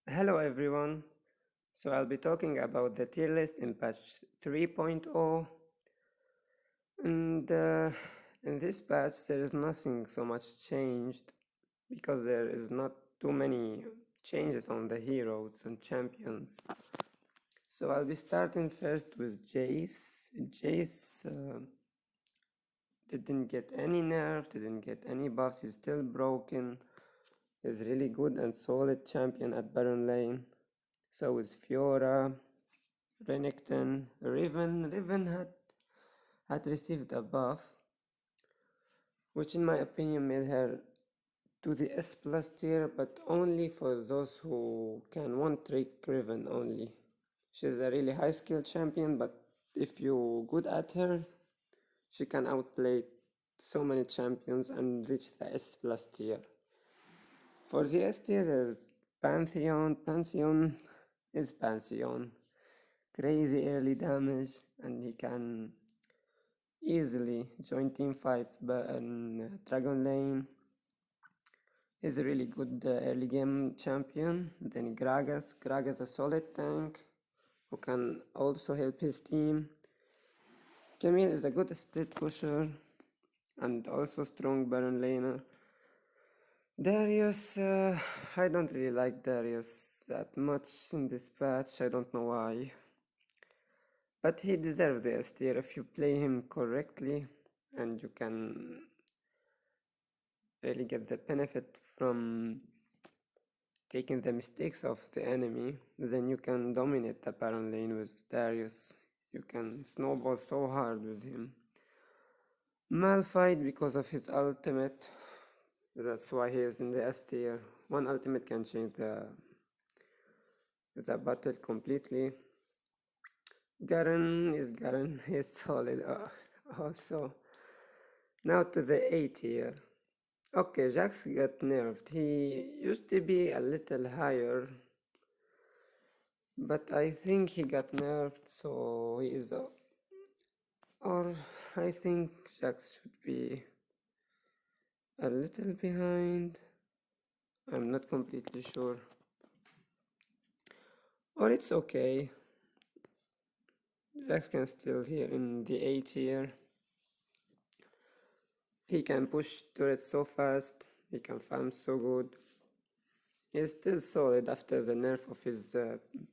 Hello everyone. So I'll be talking about the tier list in patch 3.0 and in this patch there is nothing so much changed because there is not too many changes on the heroes and champions. So I'll be starting first with Jace. Jace didn't get any nerf, didn't get any buffs, he's still broken. Is really good and solid champion at Baron Lane. So is Fiora, Renekton, Riven. Riven had received a buff, which in my opinion made her to the S plus tier, but only for those who can one trick Riven only. She's a really high skill champion, but if you're good at her, she can outplay so many champions and reach the S plus tier. For the S tier, there's Pantheon. Pantheon is Pantheon. Crazy early damage, and he can easily join team fights, but in Dragon Lane is a really good early game champion. Then Gragas a solid tank who can also help his team. Camille is a good split pusher and also strong Baron laner. Darius, I don't really like Darius that much in this patch, I don't know why. But he deserves the S tier if you play him correctly and you can really get the benefit from taking the mistakes of the enemy, then you can dominate the Baron lane with Darius. You can snowball so hard with him. Malphite, because of his ultimate, that's why he is in the S tier. One ultimate can change the battle completely. Garen is Garen, he's solid also. Now to the A tier. Okay, Jax got nerfed. He used to be a little higher, but I think he got nerfed, so he is. Or I think Jax should be a little behind. I'm not completely sure. Or it's okay. Jax can still here in the A tier. He can push turrets so fast. He can farm so good. He's still solid after the nerf of his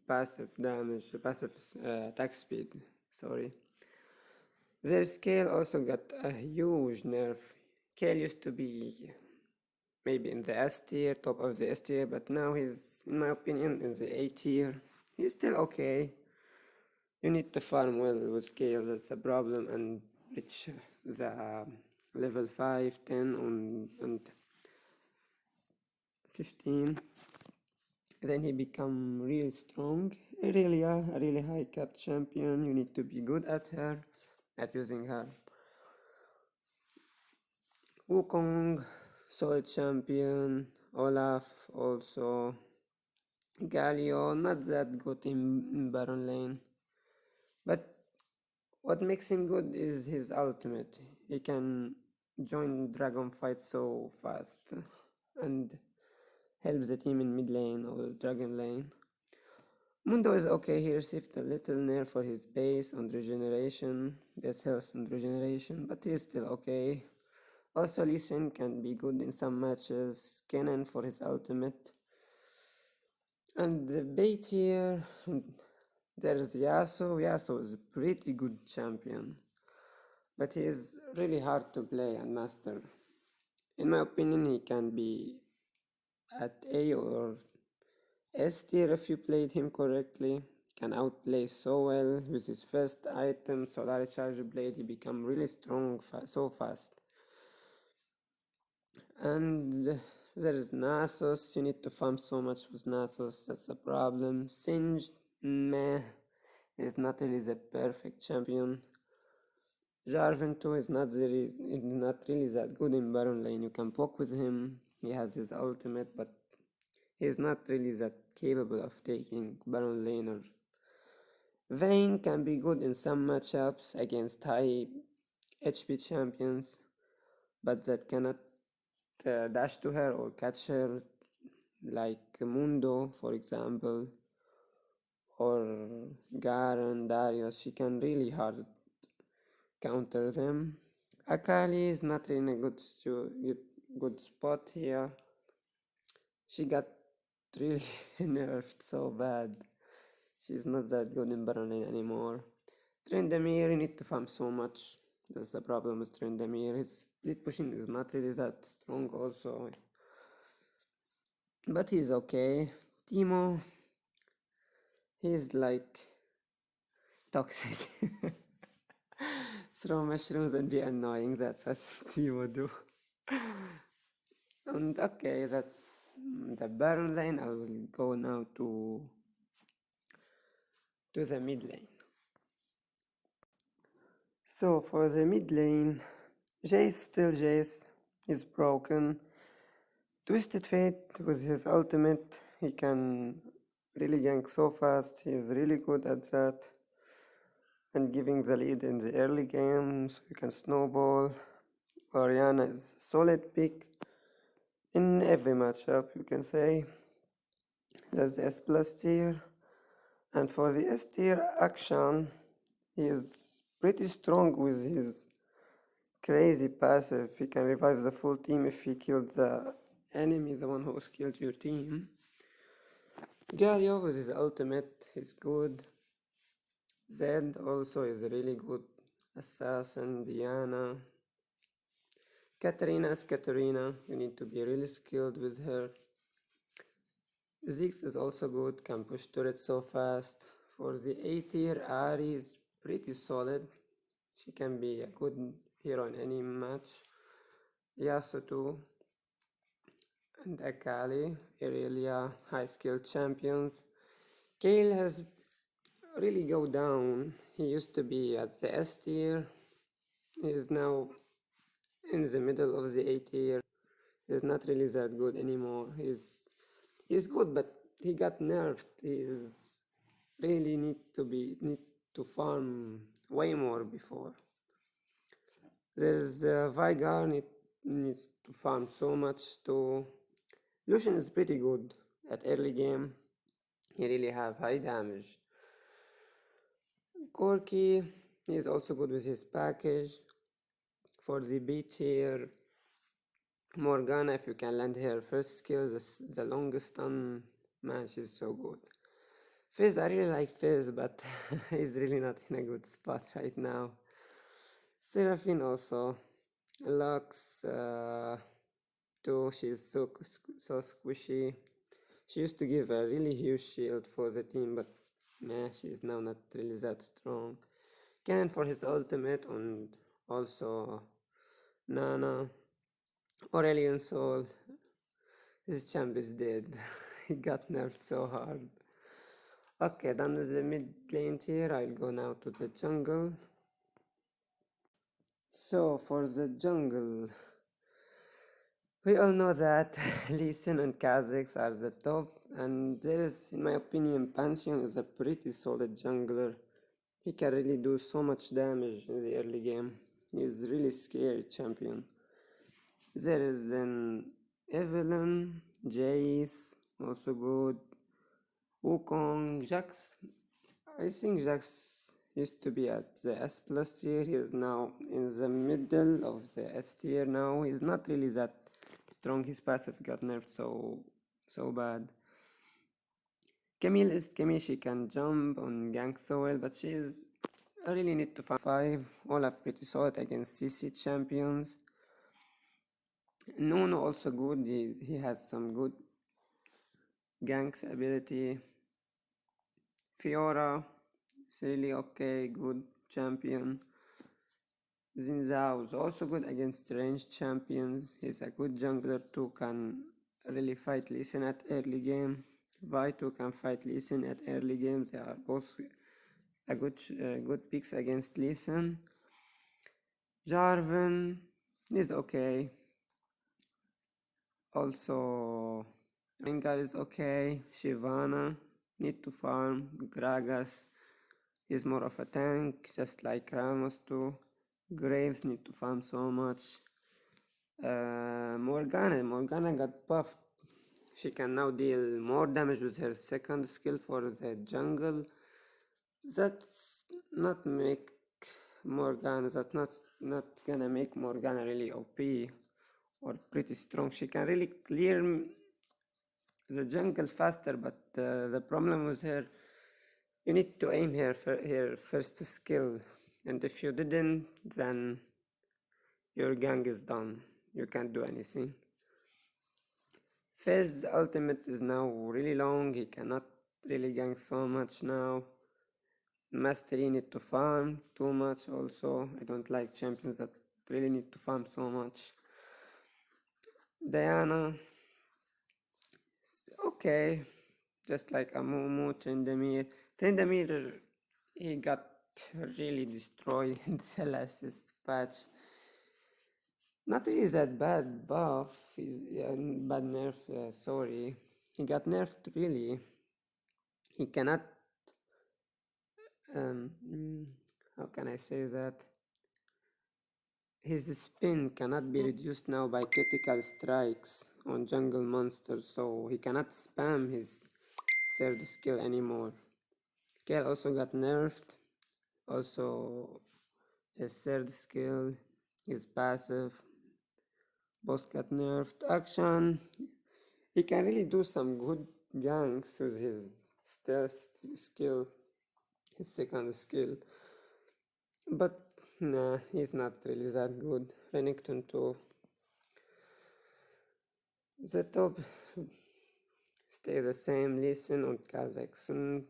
passive damage, passive attack speed. Sorry. Their scale also got a huge nerf. Kale used to be maybe in the S tier, top of the S tier, but now he's, in my opinion, in the A tier. He's still okay. You need to farm well with Kale, that's a problem, and reach the level 5, 10, and 15. Then he become really strong. A really high cap champion. You need to be good at her, at using her. Wukong, solid champion. Olaf also. Galio, not that good in Baron lane. But what makes him good is his ultimate. He can join dragon fight so fast and helps the team in mid lane or dragon lane. Mundo is okay, he received a little nerf for his base and regeneration, base health and regeneration, but he's still okay. Also Lee Sin can be good in some matches, Kennen for his ultimate. And the bait here, there's Yasuo. Yasuo is a pretty good champion, but he is really hard to play and master. In my opinion, he can be at A or S tier if you played him correctly. He can outplay so well with his first item, Solar Charge Blade. He become really strong so fast. And there is Nasus. You need to farm so much with Nasus. That's a problem. Singed, meh, is not really the perfect champion. Jarvan too is not really that good in Baron lane. You can poke with him. He has his ultimate, but he's not really that capable of taking Baron laners. Vayne can be good in some matchups against high HP champions, but that cannot dash to her or catch her like Mundo, for example, or Garen, Darius. She can really hard counter them. Akali is not in a good spot here. She got really nerfed so bad. She's not that good in Baron lane anymore. Tryndamere, you need to farm so much. That's the problem with Tryndamere. His split pushing is not really that strong also. But he's okay. Timo, he's like toxic. Throw mushrooms and be annoying. That's what Timo do. And okay, that's the Baron lane. I will go now to the mid lane. So for the mid lane, Jace is broken. Twisted Fate with his ultimate, he can really gank so fast. He is really good at that. And giving the lead in the early game, so you can snowball. Oriana is a solid pick in every matchup, you can say. That's the S plus tier. And for the S tier action, he is pretty strong with his crazy passive. He can revive the full team if he killed the enemy, the one who killed your team. Galio with his ultimate is good. Zed also is a really good assassin. Diana. Katarina is Katarina. You need to be really skilled with her. Ziggs is also good, can push turrets so fast. For the A tier, Ari is pretty solid. She can be a good hero in any match. Yasuo too. And Akali, Irelia, high skill champions. Kayle has really go down. He used to be at the S tier. He is now in the middle of the A tier. He's not really that good anymore. He's good, but he got nerfed. He's really need to farm way more before. There's Vigar needs to farm so much too. Lucian is pretty good at early game. He really have high damage. Corki is also good with his package. For the B tier, Morgana, if you can land her first skill, the longest stun match is so good. Fizz, I really like Fizz, but he's really not in a good spot right now. Seraphine also. Lux, too, she's so squishy. She used to give a really huge shield for the team, but she's now not really that strong. Ken for his ultimate, and also Nana. Aurelion Sol. This champ is dead. He got nerfed so hard. Okay, done with the mid lane tier. I'll go now to the jungle. So for the jungle, we all know that Lee Sin and Kha'Zix are the top, and there is, in my opinion, Pantheon is a pretty solid jungler. He can really do so much damage in the early game. He's really scary champion. There is an Evelyn, Jace, also good. Wukong, Jax. I think Jax used to be at the S plus tier. He is now in the middle of the S tier now. He's not really that strong. His passive got nerfed so bad. Camille, she can jump on gank so well, but I really need to find 5. Olaf pretty solid against CC champions. Nuno also good. He has some good ganks ability. Fiora is really okay, good champion. Xin Zhao is also good against ranged champions. He's a good jungler too, can really fight Lee Sin at early game. Vi too can fight Lee Sin at early game. They are both a good picks against Lee Sin. Jarvan is okay. Also, Rengar is okay. Shyvana need to farm. Gragas is more of a tank, just like Ramos too. Graves need to farm so much. Morgana got buffed She can now deal more damage with her second skill for the jungle. That's not make Morgana, that's not gonna make Morgana really OP or pretty strong. She can really clear the jungle faster, but the problem with her, you need to aim her first skill, and if you didn't, then your gang is done. You can't do anything. Fizz's ultimate is now really long, he cannot really gank so much now. Mastery need to farm too much also. I don't like champions that really need to farm so much. Diana, okay, just like Amumu, Tryndamere, he got really destroyed in the last patch. Not really that bad buff, bad nerf, sorry. He got nerfed really. He cannot, how can I say that? His spin cannot be reduced now by critical strikes on jungle monsters, so he cannot spam his third skill anymore. Kale also got nerfed, also his third skill, his passive, both got nerfed. Action, he can really do some good ganks with his stealth skill, his second skill, but nah, he's not really that good. Renekton too. The top stay the same, Listen and Kazakhstan,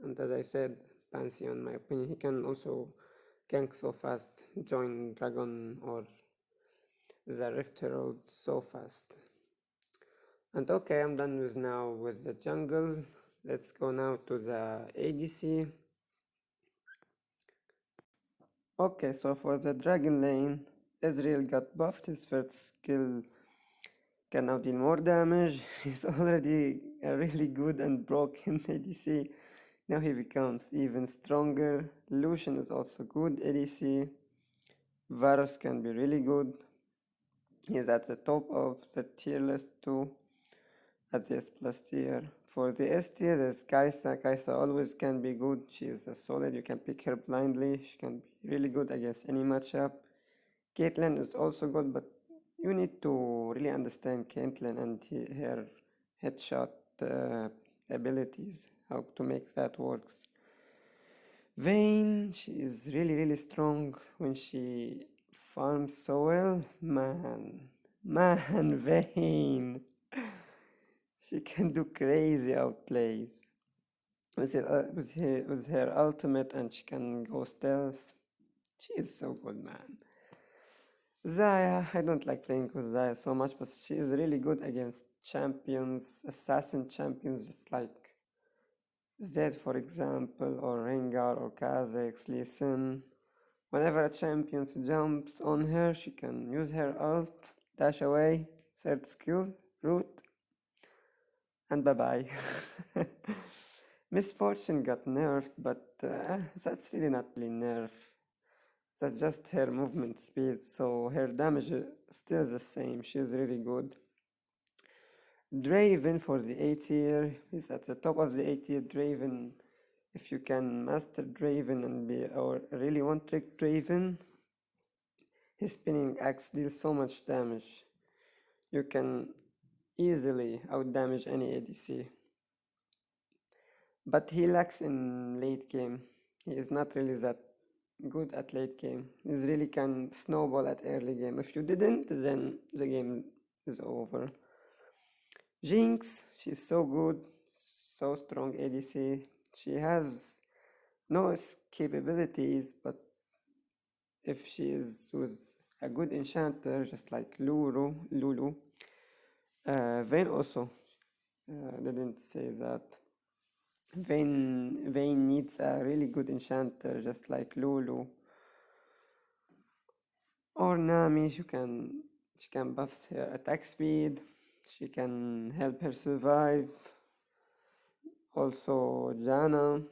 and as I said, Pansy, in my opinion, he can also gank so fast, join Dragon or the Rift Herald so fast. And okay, I'm done with now with the jungle. Let's go now to the ADC. Okay, so for the dragon lane, Ezreal got buffed, his first skill can now deal more damage. He's already a really good and broken ADC. Now he becomes even stronger. Lucian is also good ADC. Varus can be really good. He's at the top of the tier list too, at the S plus tier. For the S tier, there's Kai'Sa. Kai'Sa always can be good. She's a solid. You can pick her blindly. She can be really good against any matchup. Caitlyn is also good, but you need to really understand Caitlyn and her headshot abilities, how to make that works. Vayne, she is really strong when she farms so well. Man, Vayne. She can do crazy outplays with her ultimate, and she can go stealth. She is so good, man. Zaya, I don't like playing with Zaya so much, but she is really good against champions, assassin champions, just like Zed, for example, or Rengar, or Kha'Zix, Lee Sin. Whenever a champion jumps on her, she can use her ult, dash away, third skill, root, and bye-bye. Misfortune got nerfed, but that's really not really nerf. That's just her movement speed, so her damage is still the same. She's really good. Draven for the A tier. He's at the top of the A tier. Draven, if you can master Draven and be or really one trick Draven, his spinning axe deals so much damage. You can easily outdamage any ADC. But he lacks in late game. He is not really that good at late game. He really can snowball at early game. If you didn't, then the game is over. Jinx, she's so good, so strong ADC. She has no capabilities, but if she is with a good enchanter, just like Lulu, Vayne also didn't say that. Vayne needs a really good enchanter, just like Lulu or Nami. She can buff her attack speed. She can help her survive. Also, Jana,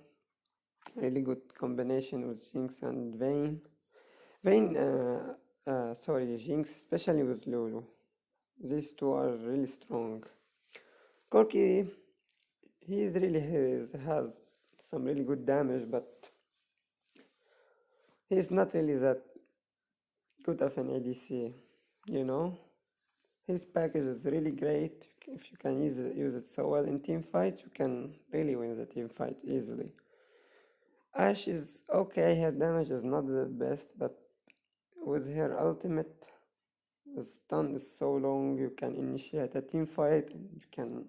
really good combination with Jinx and Vayne. Jinx, especially with Lulu. These two are really strong. Corky, has some really good damage, but he's not really that good of an ADC, you know? His package is really great. If you can use it so well in team fight, you can really win the team fight easily. Ashe is okay, her damage is not the best, but with her ultimate, the stun is so long, you can initiate a team fight and you can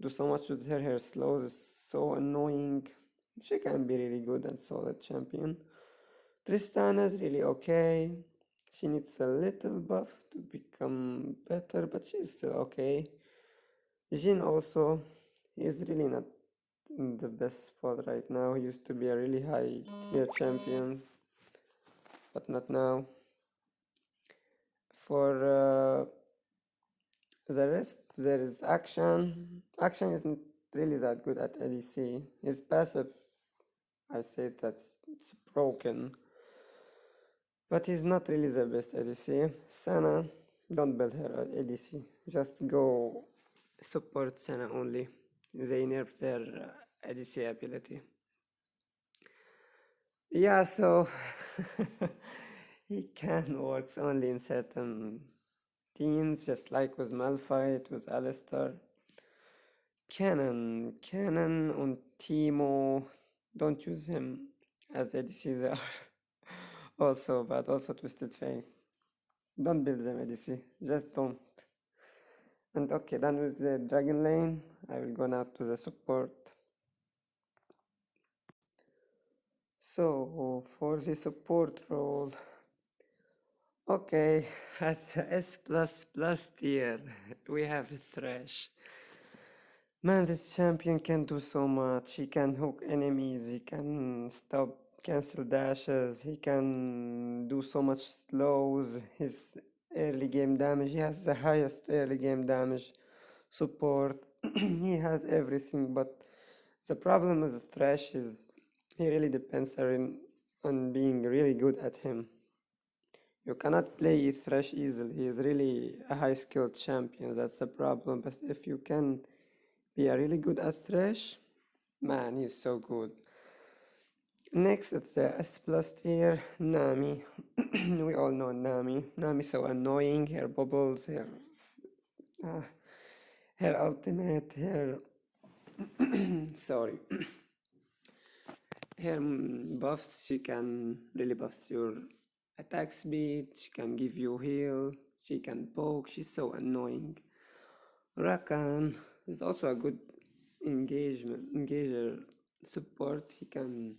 do so much with her. Her slows is so annoying. She can be really good and solid champion. Tristana is really okay. She needs a little buff to become better, but she's still okay. Jin also is really not in the best spot right now. He used to be a really high tier champion, but not now. For the rest, there is Action. Action isn't really that good at ADC. His passive, I say that it's broken, but he's not really the best ADC. Sana, don't build her at ADC. Just go support Sana only. They nerf their ADC ability. Yeah, so he can work only in certain teams, just like with Malphite, with Alistar. Cannon and Timo, don't use him as ADC, they are also bad, also Twisted Fate. Don't build them ADC, just don't. And okay, done with the Dragon Lane, I will go now to the support. So, for the support role, okay, at the S++ tier, we have Thresh. Man, this champion can do so much. He can hook enemies, he can stop cancel dashes, he can do so much slows. His early game damage, he has the highest early game damage support. He has everything, but the problem with Thresh is he really depends on being really good at him. You cannot play Thresh easily. He is really a high skilled champion, that's the problem. But if you can be a really good at Thresh, man, he's so good. Next at the S+ tier, Nami. We all know Nami. Nami's so annoying. Her bubbles, her ultimate, her sorry, her buffs. She can really buff your attack speed. She can give you heal. She can poke. She's so annoying. Rakan is also a good engager support. He can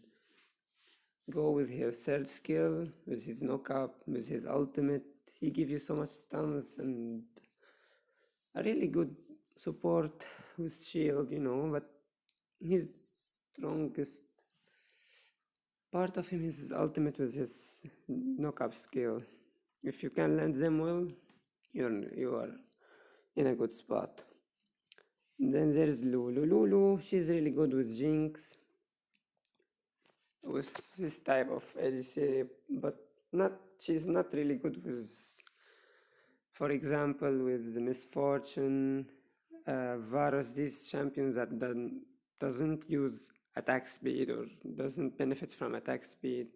go with his third skill, with his knockup, with his ultimate. He gives you so much stuns and a really good support with shield, but his strongest part of him is his ultimate with his knockup skill. If you can land them well, you are in a good spot. And then there's Lulu. Lulu, she's really good with Jinx, with this type of ADC, but she's not really good with, for example, with the Misfortune, Varus, these champions that doesn't use attack speed or doesn't benefit from attack speed.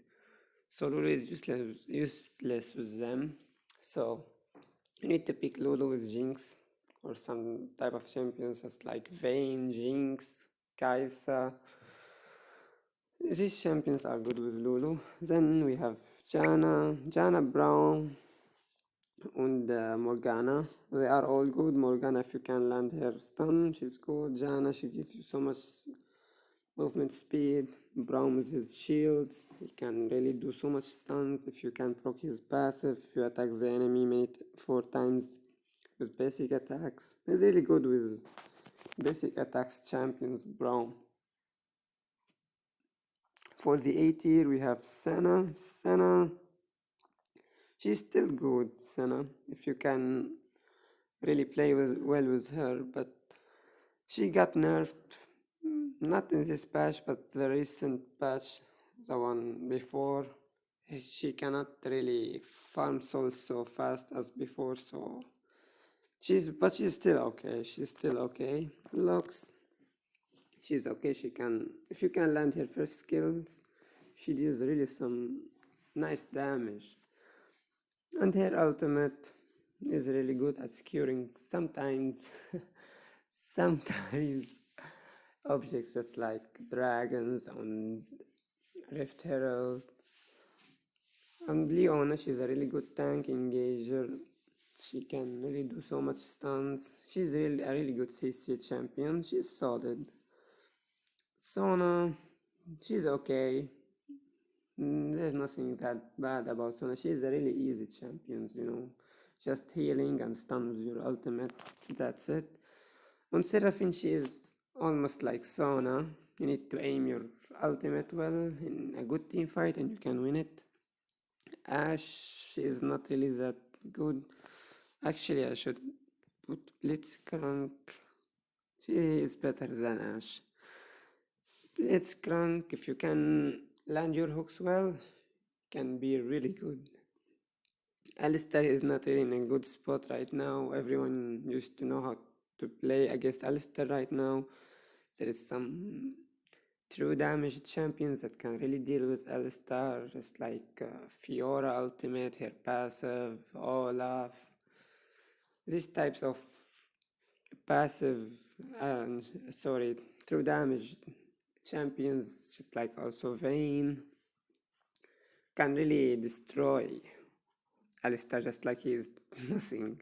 So Lulu is useless with them. So you need to pick Lulu with Jinx or some type of champions just like Vayne, Jinx, Kai'Sa. These champions are good with Lulu. Then we have Jana Brown, and Morgana. They are all good. Morgana, if you can land her stun, she's good. Jana, she gives you so much movement speed. Brown with his shields, he can really do so much stuns. If you can proc his passive, if you attack the enemy 4 times with basic attacks. He's really good with basic attacks champions, Brown. For the A tier, we have Senna. Senna, she's still good, Senna, if you can really play well with her, but she got nerfed, not in this patch, but the recent patch, the one before. She cannot really farm souls so fast as before, so She's still okay. She's still okay. Looks, she's okay. She can, if you can land her first skills, she deals really some nice damage. And her ultimate is really good at securing sometimes, sometimes objects just like dragons and rift heralds. And Leona, she's a really good tank engager. She can really do so much stuns. She's really a really good CC champion. She's solid. Sona, she's okay. There's nothing that bad about Sona. She's a really easy champion, you know. Just healing and stun with your ultimate. That's it. On Seraphine, she's almost like Sona. You need to aim your ultimate well in a good team fight and you can win it. Ash is not really that good. Actually, I should put Blitzcrank. She is better than Ash. Blitzcrank, if you can land your hooks well, can be really good. Alistar is not really in a good spot right now. Everyone used to know how to play against Alistar right now. There is some true damage champions that can really deal with Alistar, just like Fiora ultimate, her passive, Olaf. These types of passive, sorry, true damage champions, just like also Vayne, can really destroy Alistar just like he's nothing.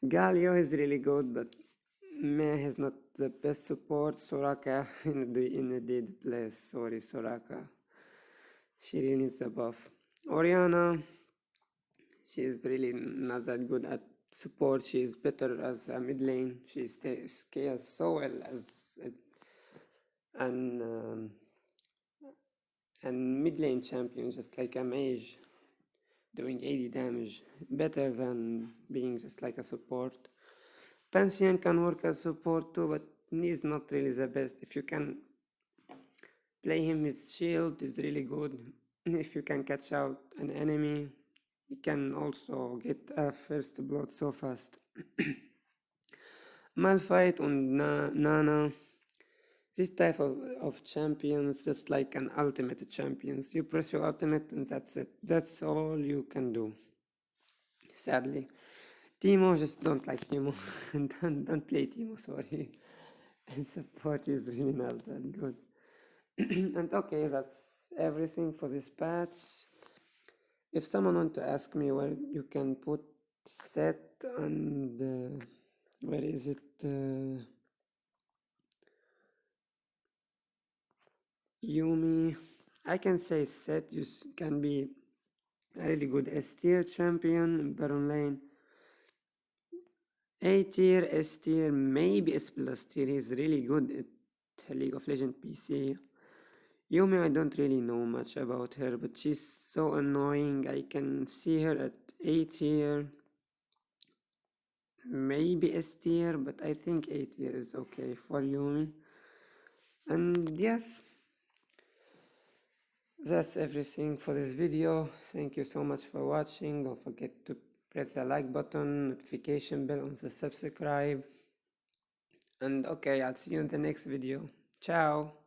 Galio is really good, but Meh is not the best support. Soraka in the dead place. Sorry, Soraka. She really needs a buff. Oriana, she's really not that good at support. She's better as a mid lane. She scales so well as an mid lane champion, just like a mage doing 80 damage. Better than being just like a support. Pantheon can work as support too, but he's not really the best. If you can play him with shield, is really good. If you can catch out an enemy, you can also get a first blood so fast. Malphite and Nana, this type of champions, just like an ultimate champions. You press your ultimate and that's it. That's all you can do. Sadly. Teemo, just don't like Teemo. don't play Teemo, sorry. And support is really not that good. And okay, that's everything for this patch. If someone want to ask me where you can put Sett and where is it? Yumi. I can say Sett can be a really good S tier champion in Baron lane. A tier, S tier, maybe S plus tier. He's really good at League of Legends PC. Yumi, I don't really know much about her, but she's so annoying. I can see her at A tier, maybe S tier, but I think A tier is okay for Yumi. And yes, that's everything for this video. Thank you so much for watching. Don't forget to press the like button, notification bell, and the subscribe. And okay, I'll see you in the next video. Ciao!